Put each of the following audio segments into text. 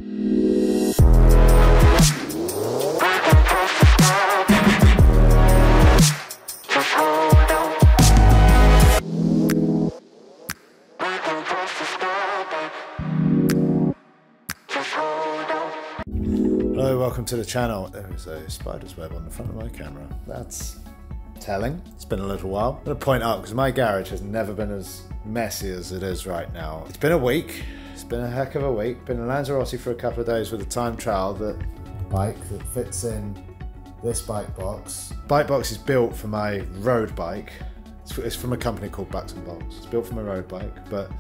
Hello, welcome to the channel. There is a spider's web on the front of my camera. That's telling. It's been a little while. I'm going to point out because my garage has never been as messy as it is right now. It's been a week. It's been a heck of a week. Been in Lanzarote for a couple of days with a time trial bike that fits in this bike box. Bike box is built for my road bike. It's from a company called Maximal. It's built for my road bike, but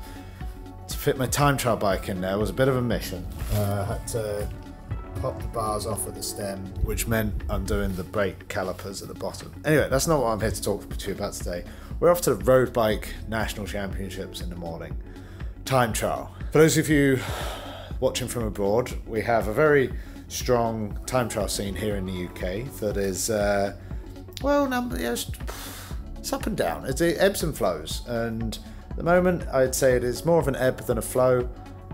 to fit my time trial bike in there was a bit of a mission. I had to pop the bars off at the stem, which meant undoing the brake calipers at the bottom. Anyway, that's not what I'm here to talk to you about today. We're off to the road bike national championships in the morning. Time trial. For those of you watching from abroad, we have a very strong time trial scene here in the UK that is, it's up and down. It ebbs and flows, and at the moment I'd say it is more of an ebb than a flow.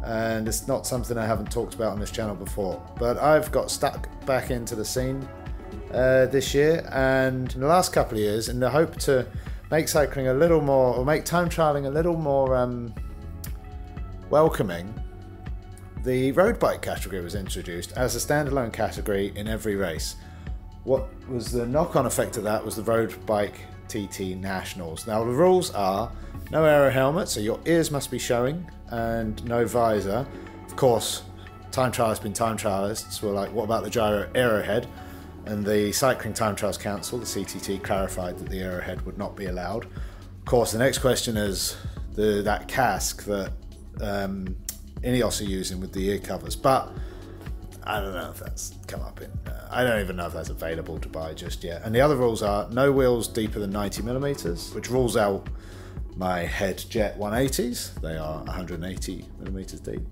And it's not something I haven't talked about on this channel before, but I've got stuck back into the scene this year and in the last couple of years in the hope to make cycling a little more, or make time trialing a little more welcoming. The road bike category was introduced as a standalone category in every race. What was the knock-on effect of that was the road bike TT Nationals. Now the rules are no aero helmet, so your ears must be showing, and no visor. Of course, time trialists being time trialists were like, what about the gyro arrowhead? And the Cycling Time Trials Council, the CTT, clarified that the arrowhead would not be allowed. Of course, the next question is that casque that Ineos are using with the ear covers, but I don't know if that's come up in, I don't even know if that's available to buy just yet. And the other rules are no wheels deeper than 90mm, which rules out my head jet 180s. They are 180mm deep.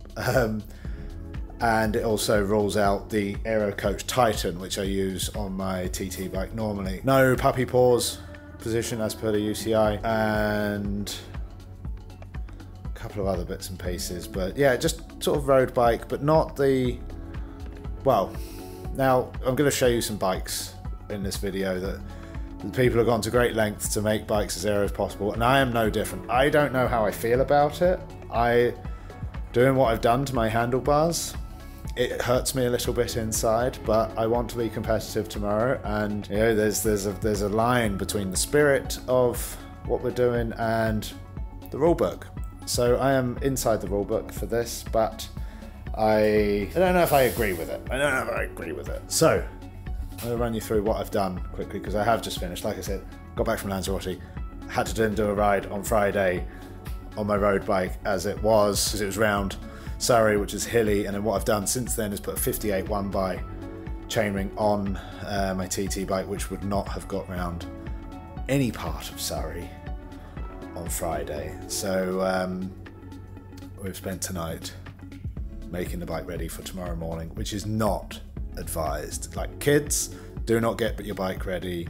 And it also rules out the Aero Coach Titan, which I use on my TT bike normally. No puppy paws position as per the UCI, and a couple of other bits and pieces. But yeah, just sort of road bike, but not the, well, now I'm going to show you some bikes in this video that people have gone to great lengths to make bikes as aero as possible, and I am no different. I don't know how I feel about it. Doing what I've done to my handlebars, it hurts me a little bit inside, but I want to be competitive tomorrow, and you know, there's a line between the spirit of what we're doing and the rulebook. So I am inside the rulebook for this, but I don't know if I agree with it. So I'm going to run you through what I've done quickly, because I have just finished. Like I said, got back from Lanzarote, had to then do a ride on Friday on my road bike as it was, because it was round Surrey, which is hilly, and then what I've done since then is put a 58 1x chainring on my TT bike, which would not have got round any part of Surrey on Friday. So we've spent tonight making the bike ready for tomorrow morning, which is not advised. Like, kids, do not get your bike ready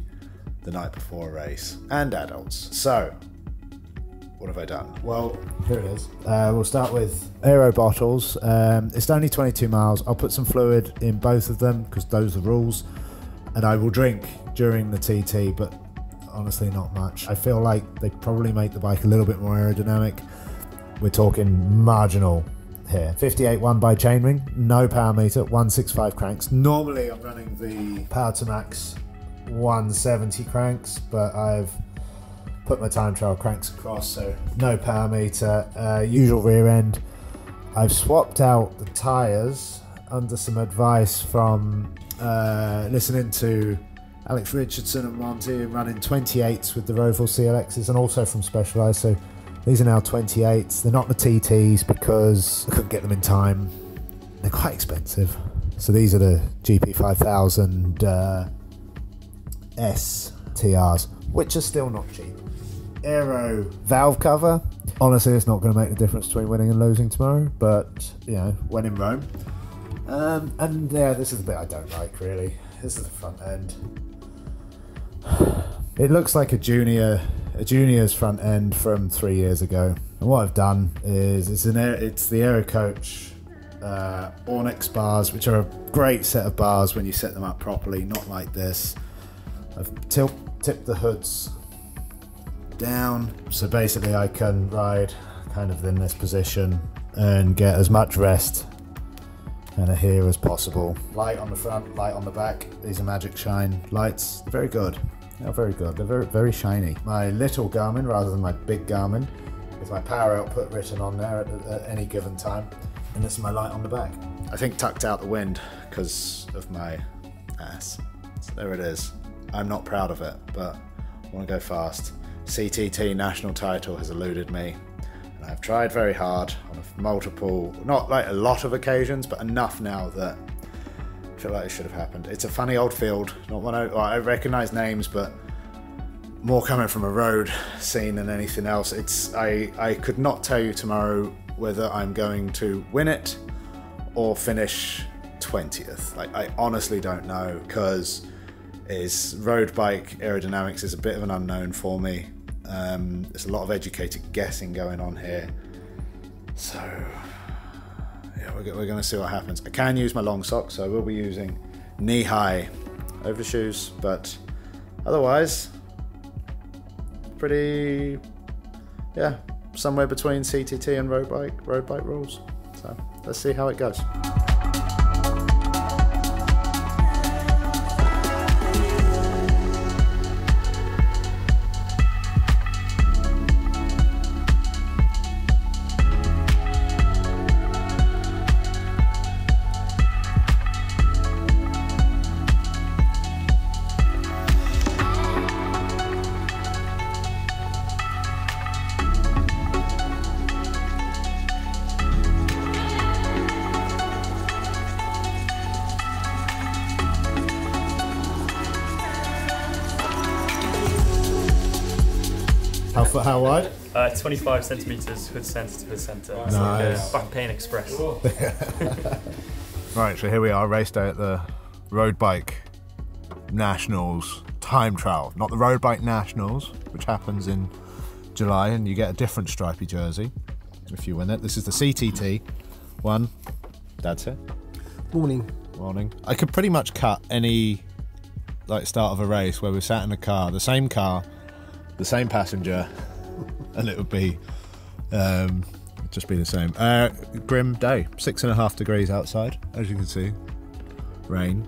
the night before a race, and adults. So what have I done? Well, here it is. We'll start with aero bottles. It's only 22 miles. I'll put some fluid in both of them because those are the rules, and I will drink during the TT, but honestly not much. I feel like they probably make the bike a little bit more aerodynamic. We're talking Marginal here. 58 1x chainring, no power meter, 165 cranks. Normally I'm running the Power to Max 170 cranks, but I've put my time trial cranks across, so no power meter, usual rear end. I've swapped out the tyres under some advice from listening to Alex Richardson and Monty, running 28s with the Roval CLXs, and also from Specialized. So these are now 28s. They're not the TTs because I couldn't get them in time. They're quite expensive. So these are the GP5000 S TRs, which are still not cheap. Aero valve cover. Honestly, it's not going to make the difference between winning and losing tomorrow, but you know, when in Rome. And yeah, this is the bit I don't like really. This is the front end. It looks like a junior's front end from 3 years ago. And what I've done is it's the Aero Coach Onyx bars, which are a great set of bars when you set them up properly, not like this. I've tipped the hoods down, so basically I can ride kind of in this position and get as much rest kind of here as possible. Light on the front, light on the back. These are Magic Shine lights. They're very good. They're very good. They're very, very shiny. My little Garmin rather than my big Garmin, with my power output written on there at any given time. And this is my light on the back. I think tucked out the wind because of my ass. So there it is. I'm not proud of it, but I want to go fast. CTT national title has eluded me. And I've tried very hard on multiple, not like a lot of occasions, but enough now that I feel like it should have happened. It's a funny old field. Not one I recognise names, but more coming from a road scene than anything else. I could not tell you tomorrow whether I'm going to win it or finish 20th. Like, I honestly don't know, because road bike aerodynamics is a bit of an unknown for me. There's a lot of educated guessing going on here. So yeah, we're going to see what happens. I can use my long socks, so I will be using knee-high overshoes, but otherwise pretty, yeah, somewhere between CTT and road bike rules. So let's see how it goes. How wide? 25 centimetres hood centre to hood centre. Nice. Like back pain express. Right, so here we are, race day at the Road Bike Nationals time trial. Not the Road Bike Nationals, which happens in July, and you get a different stripy jersey if you win it. This is the CTT one. Dad's here. Morning. Morning. I could pretty much cut any start of a race where we're sat in a car, the same passenger, and it would be just be the same. Grim day, 6.5 degrees outside, as you can see. Rain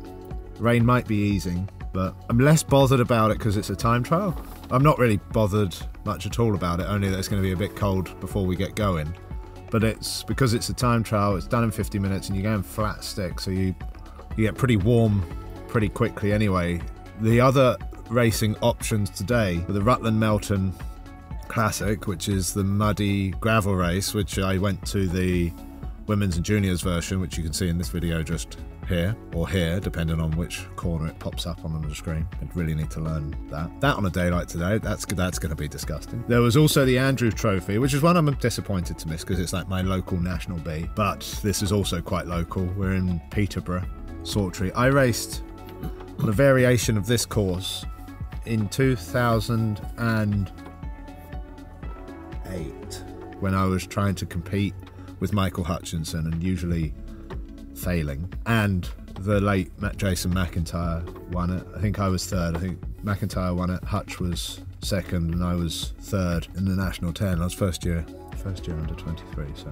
might be easing, but I'm less bothered about it because it's a time trial. I'm not really bothered much at all about it, only that it's going to be a bit cold before we get going. But it's because it's a time trial, it's done in 50 minutes and you go in flat stick, so you get pretty warm pretty quickly anyway. The other racing options today were the Rutland Melton Classic, which is the muddy gravel race, which I went to the women's and juniors version, which you can see in this video just here, or here, depending on which corner it pops up on the screen. I really need to learn that on a day like today. That's going to be disgusting. There was also the Andrew Trophy, which is one I'm disappointed to miss because it's like my local National B, but this is also quite local. We're in Peterborough, Sawtry. I raced on a variation of this course in 2008 when I was trying to compete with Michael Hutchinson and usually failing, and the late Jason McIntyre won it. I think I was third. I think McIntyre won it, Hutch was second, and I was third in the National 10. I was first year under 23, so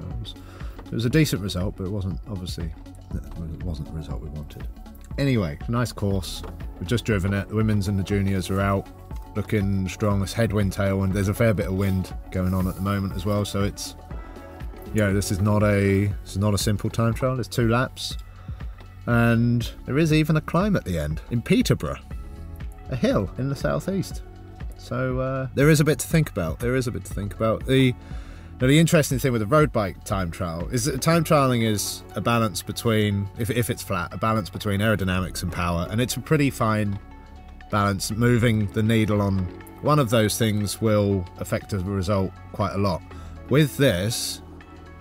it was a decent result, but it wasn't the result we wanted. Anyway, nice course. We've just driven it. The women's and the juniors are out, looking strong. It's headwind, tailwind. There's a fair bit of wind going on at the moment as well, so it's, this is not a simple time trial. There's 2 laps, and there is even a climb at the end in Peterborough, a hill in the southeast. So there is a bit to think about. The interesting thing with the road bike time trial is that time trialing is a balance between, if it's flat, a balance between aerodynamics and power, and it's a pretty fine balance. Moving the needle on one of those things will affect the result quite a lot. With this,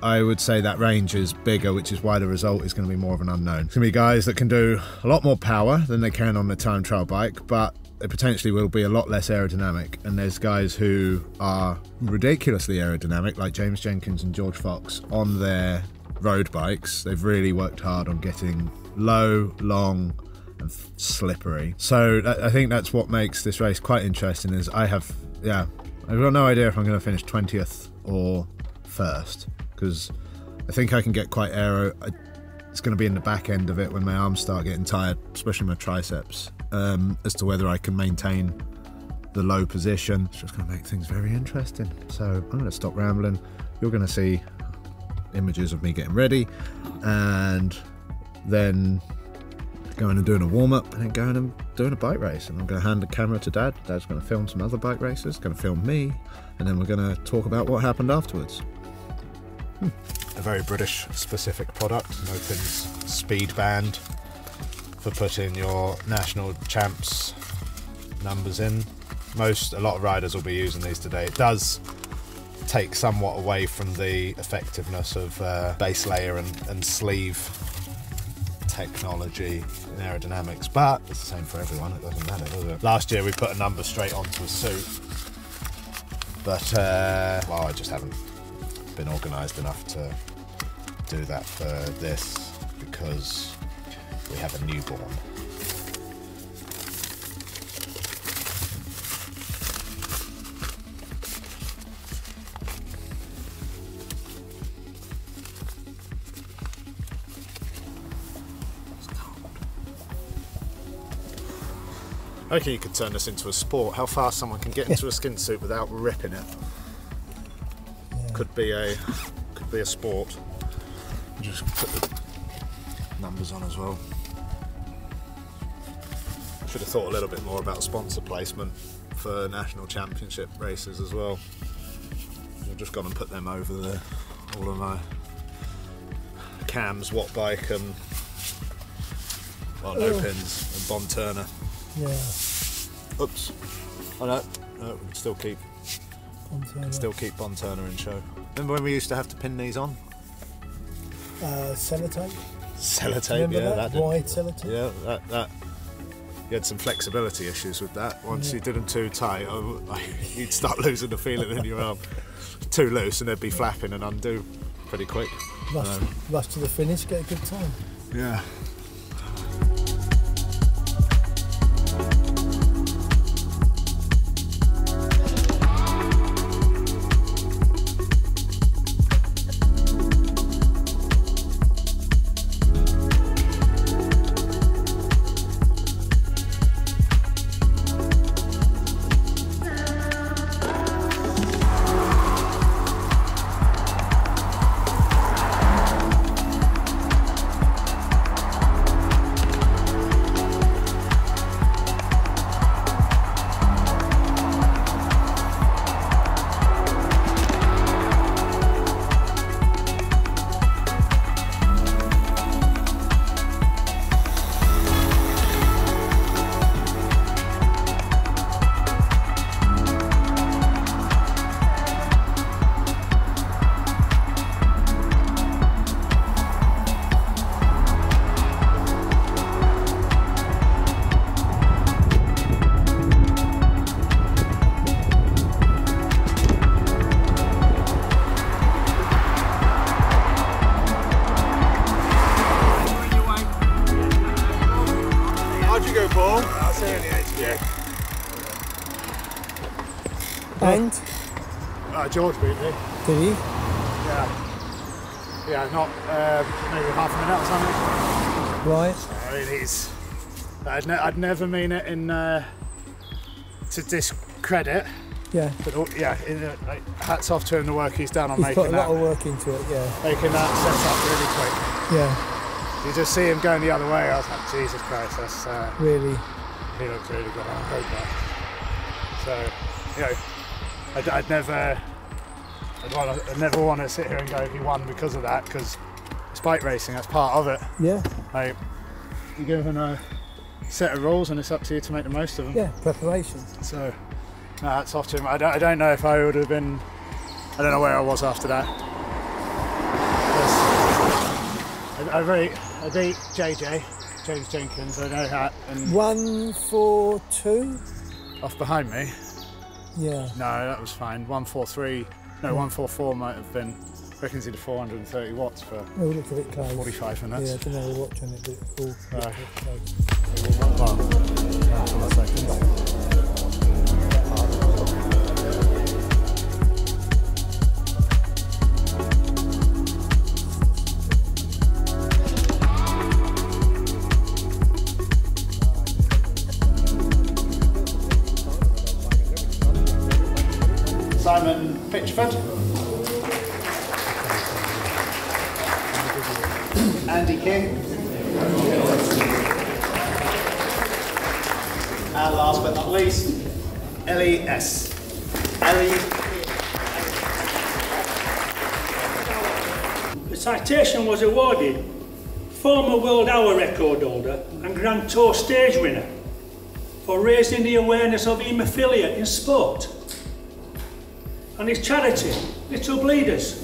I would say that range is bigger, which is why the result is going to be more of an unknown. It's going to be guys that can do a lot more power than they can on the time trial bike, but it potentially will be a lot less aerodynamic. And there's guys who are ridiculously aerodynamic, like James Jenkins and George Fox, on their road bikes. They've really worked hard on getting low, long, and slippery. So I think that's what makes this race quite interesting. Is I've got no idea if I'm going to finish 20th or first, because I think I can get quite aero. It's going to be in the back end of it when my arms start getting tired, especially my triceps, as to whether I can maintain the low position. It's just going to make things very interesting. So I'm going to stop rambling. You're going to see images of me getting ready, and then going and doing a warm-up, and then going and doing a bike race. And I'm going to hand the camera to Dad. Dad's going to film some other bike races, going to film me, and then we're going to talk about what happened afterwards. A very British specific product, Nopin's speed band for putting your national champs numbers in. A lot of riders will be using these today. It does take somewhat away from the effectiveness of base layer and sleeve technology in aerodynamics, but it's the same for everyone. It doesn't matter, does it? Last year we put a number straight onto a suit, but well, I just haven't been organised enough to do that for this because we have a newborn. Okay, you could turn this into a sport. How fast someone can get into a skin suit without ripping it could be a sport. Just put the numbers on as well. Should have thought a little bit more about sponsor placement for national championship races as well. I've just gone and put them over all of my cams, Watt Bike and Nopins and Bon Turner. Yeah. Oops. Oh no, we can still keep Bon Turner in show. Remember when we used to have to pin these on? Sellotape. Sellotape, yeah. That white sellotape. Yeah, that. You had some flexibility issues with that. Once you did them too tight, you'd start losing the feeling in your arm. Too loose, and they'd be flapping and undo pretty quick. Rush to the finish, get a good time. Yeah. And? George beat me. Did he? Yeah, not maybe half a minute or something. Right. I mean, I'd never mean it in to discredit. Yeah. But hats off to him, the work he's done on He's making put a lot of work into it, yeah. Making that set up really quick. Yeah. You just see him going the other way. I was like, Jesus Christ, that's really. He looks really good on a road bike. So, I'd never want to sit here and go, he won because of that, because it's bike racing, that's part of it. Yeah. Like, you're given a set of rules and it's up to you to make the most of them. Yeah, preparation. So, no, that's off to him. I don't know if I would have been, I don't know where I was after that. I beat James Jenkins, I know that. And 1-4-2? off behind me? Yeah. No, that was fine. 1-4-3, no, 1-4-4 might have been. reckon he did 430 watts for We'll look a bit close. 45 minutes. Yeah, I don't know we're watching it, but it's all Right. close. That's what I say. Simon Pitchford. Andy King. And last but not least, Ellie S. Ellie. The citation was awarded former world hour record holder and Grand Tour stage winner for raising the awareness of haemophilia in sport, and his charity, Little Bleeders,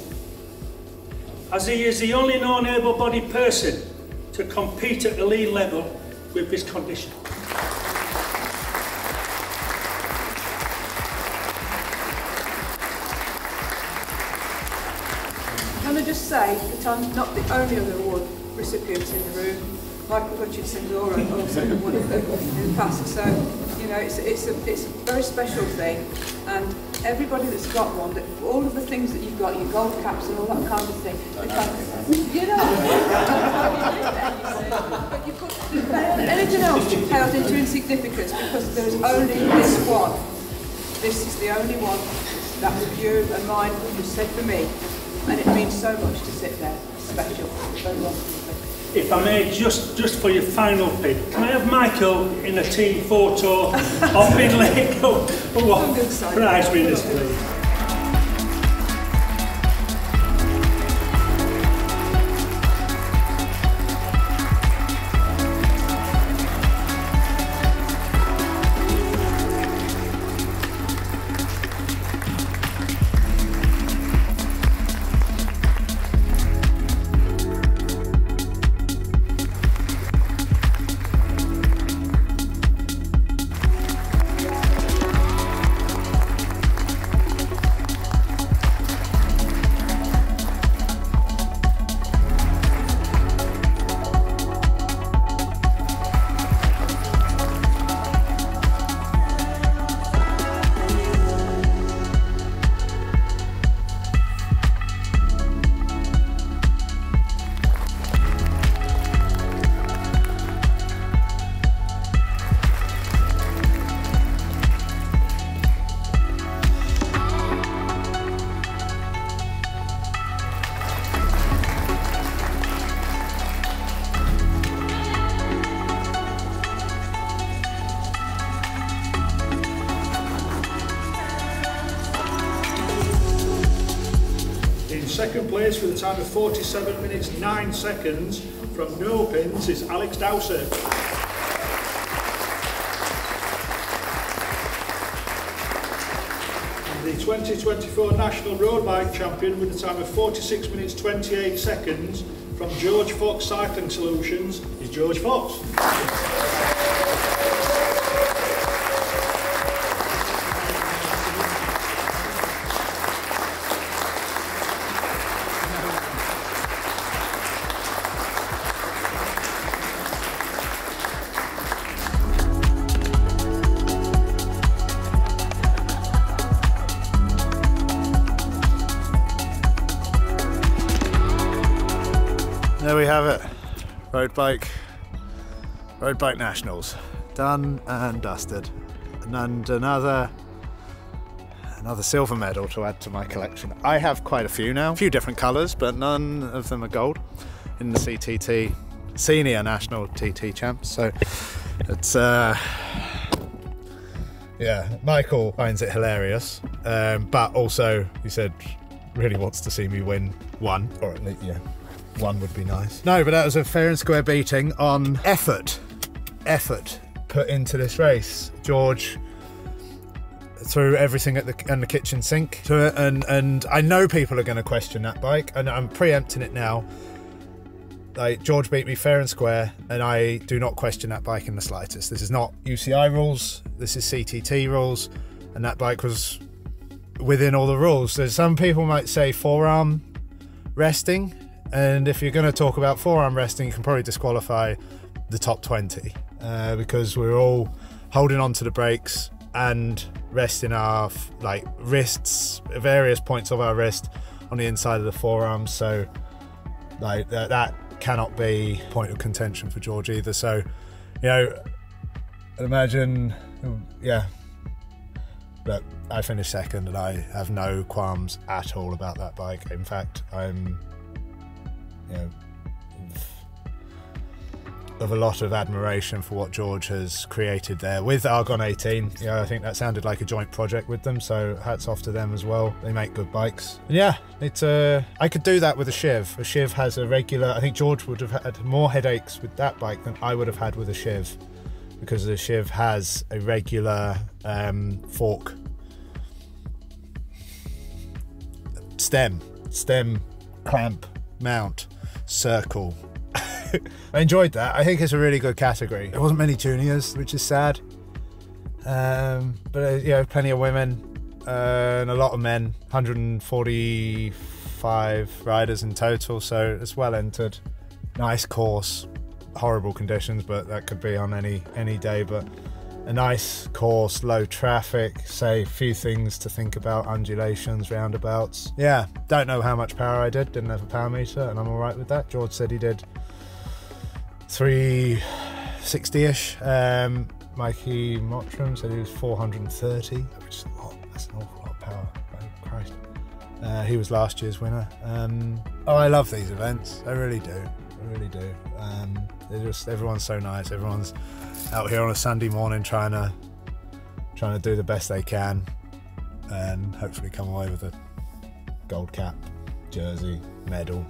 as he is the only known able-bodied person to compete at elite level with this condition. Can I just say that I'm not the only other award recipient in the room. Michael Hutchinson's also one of them in the past. So, you know, it's a very special thing, and everybody that's got one, that all of the things that you've got, your gold caps and all that kind of thing, you know, but you put anything else held into insignificance because there is only this one. This is the only one that was you and mine was said for me, and it means so much to sit there. It's special. Very well. If I may, just for your final pick, can I have Michael in a team photo of Binley? What prize winners, please? Second place with a time of 47 minutes 9 seconds from no pins is Alex Dowser. And the 2024 National Road Bike Champion with a time of 46 minutes 28 seconds from George Fox Cycling Solutions is George Fox. There we have it, road bike nationals, done and dusted, and another silver medal to add to my collection. I have quite a few now, a few different colours, but none of them are gold in the CTT Senior National TT Champs. So it's yeah, Michael finds it hilarious, but also he said really wants to see me win one, or at least one would be nice. No, but that was a fair and square beating on effort put into this race. George threw everything at the kitchen sink to it, and I know people are going to question that bike, and I'm preempting it now. Like, George beat me fair and square, and I do not question that bike in the slightest. This is not UCI rules, this is CTT rules, and that bike was within all the rules. So some people might say forearm resting, and if you're going to talk about forearm resting, you can probably disqualify the top 20 because we're all holding on to the brakes and resting our like wrists, various points of our wrist on the inside of the forearms. So like that cannot be a point of contention for George either. So, you know, I'd imagine, yeah. Look, I finished second and I have no qualms at all about that bike. In fact, I'm, you know, of a lot of admiration for what George has created there with Argon 18. Yeah, I think that sounded like a joint project with them, so hats off to them as well. They make good bikes. And yeah, it's I could do that with a Shiv. A Shiv has a regular, I think George would have had more headaches with that bike than I would have had with a Shiv, because the Shiv has a regular fork stem clamp mount circle. I enjoyed that. I think it's a really good category. There wasn't many juniors, which is sad, but you know, plenty of women and a lot of men. 145 riders in total, so it's well entered. Nice course, horrible conditions, but that could be on any day. But a nice course, low traffic, say a few things to think about, undulations, roundabouts. Yeah, don't know how much power I did, didn't have a power meter, and I'm all right with that. George said he did 360-ish. Mikey Mottram said he was 430, which is a lot. That's an awful lot of power. Oh, Christ. He was last year's winner. Oh, I love these events. I really do. I really do. Everyone's so nice. Everyone's out here on a Sunday morning trying to do the best they can and hopefully come away with a gold cap, jersey, medal,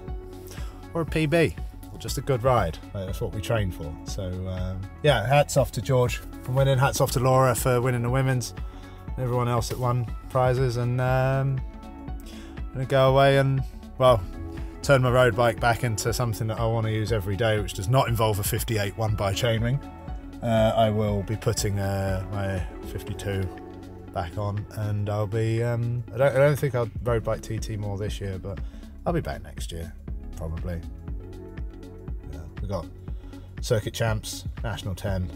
or a PB, or just a good ride. Like, that's what we train for. So yeah, hats off to George for winning. Hats off to Laura for winning the women's. And everyone else that won prizes. And I'm gonna go away and, well, turn my road bike back into something that I want to use every day, which does not involve a 58 one by chainring. I will be putting my 52 back on, and I'll be I don't think I'll road bike TT more this year, but I'll be back next year probably. Yeah, we got circuit champs, national 10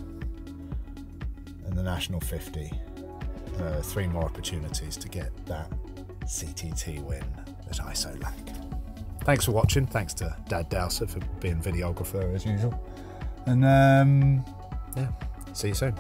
and the national 50. 3 more opportunities to get that CTT win that I so lack. Thanks for watching. Thanks to Dad Dowser for being videographer as usual. And yeah, see you soon.